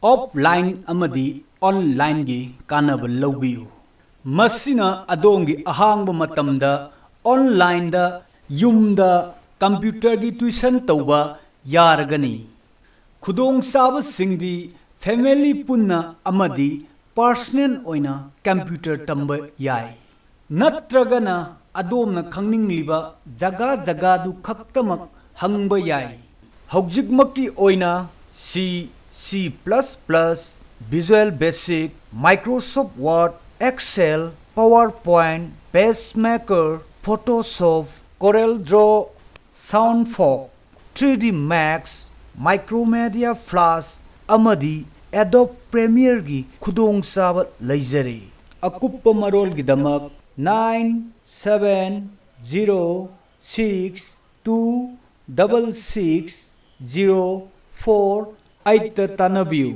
Offline amadi online gi kanaba lawbiyu masina adongi ahangba matamda online da yumda computer gi tuition tawba yaragani khudong saba singdi family punna amadi personal oina computer tamba yai natragana adomna khangningliba jaga jaga du khaktamak hangba yai hawjikmaki oina C++, Visual Basic, Microsoft Word, Excel, PowerPoint, PageMaker, Photoshop, CorelDRAW, SoundForge, 3D Max, Micromedia Flash, amadi Adobe Premiere gi khudong saba laijare akuppa marol gi damak 9706266048 tanabiu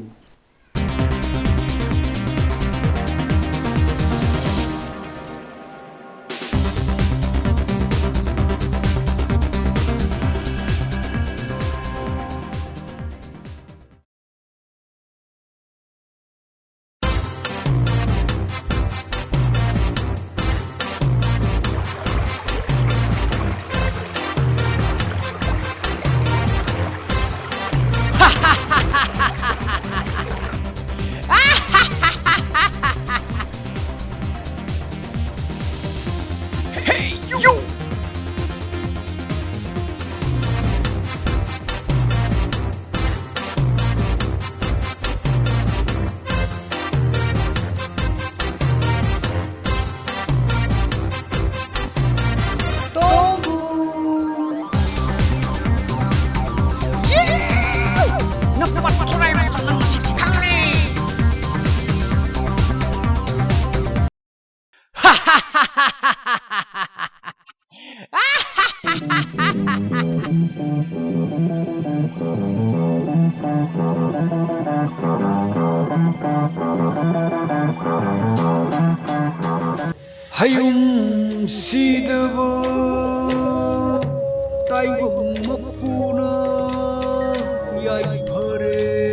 Hayum sidabu taibum mapuna yai phare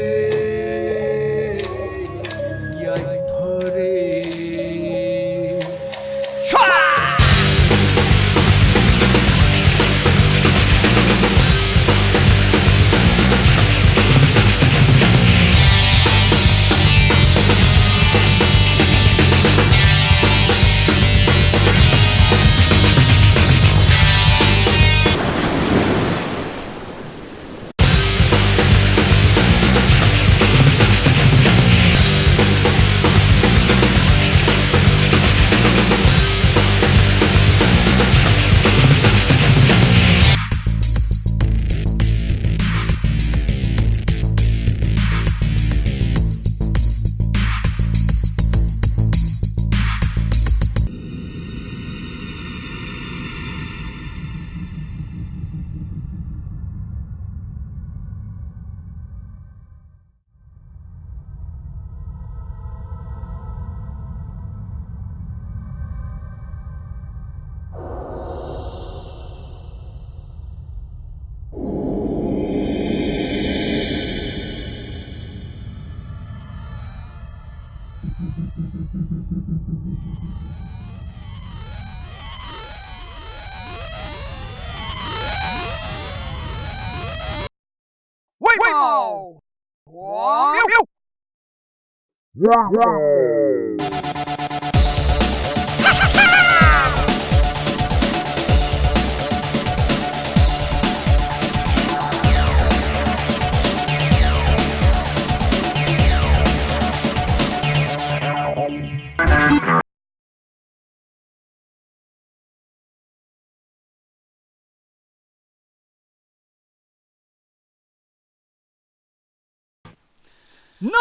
No!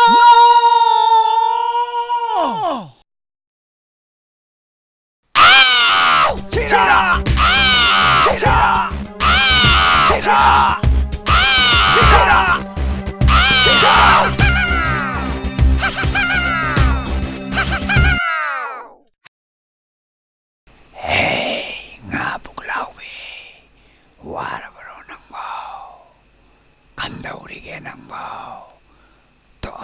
Tira! Tira! Tira! Tira! Tira! Hey, nga buglawi. Wara baro nang bao. Kandauri ke nang bao. To.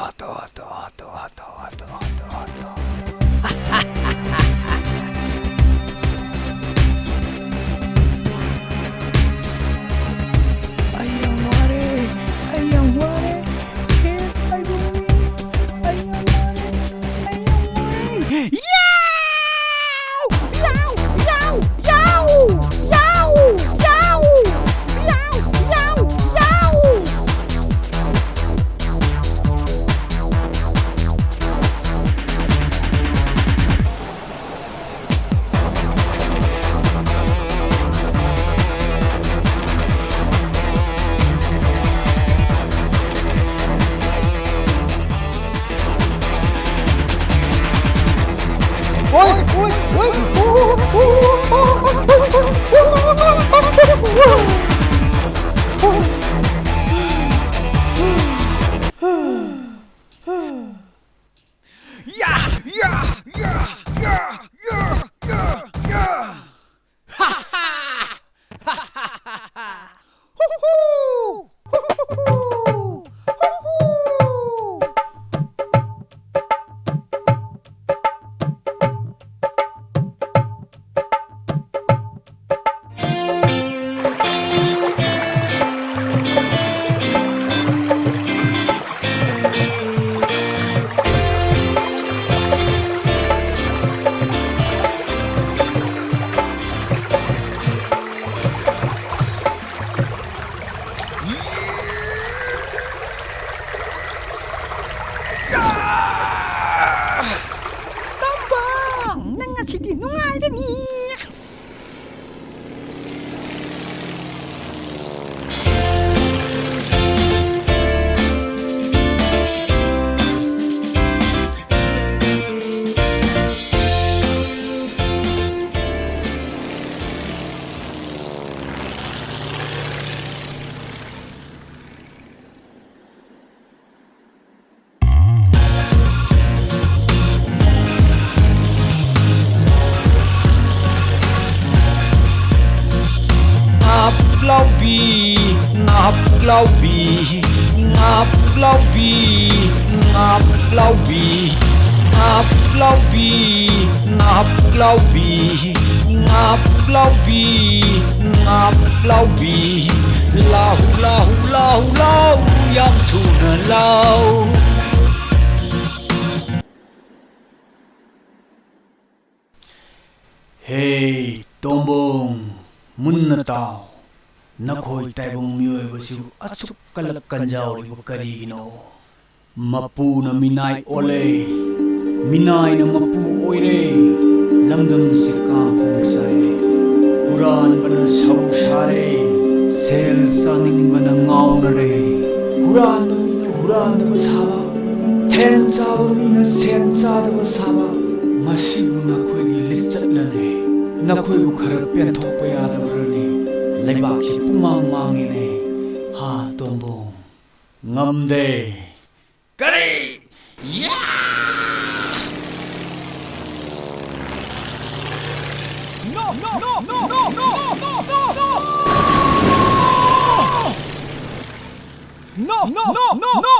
Hey, tombong, munna tao. Nakhoi taibong miyoi basiu achuk kalak kanjau ribu karigino. Mapu na minai ole, minai na mapu oire. Lamdam si kampung sai, Quran bana sau sare. Sel saning bana ngau na re. Quran na mina Quran na basaba, Sen sawa mina sen sawa basaba. Masibu nakhoi gi listat lane. Nakhoi bu khar pen thok pa yadabrani. Laibak si pumang mangine. Ha tombong ngamde. Kari! Yeah! No! No!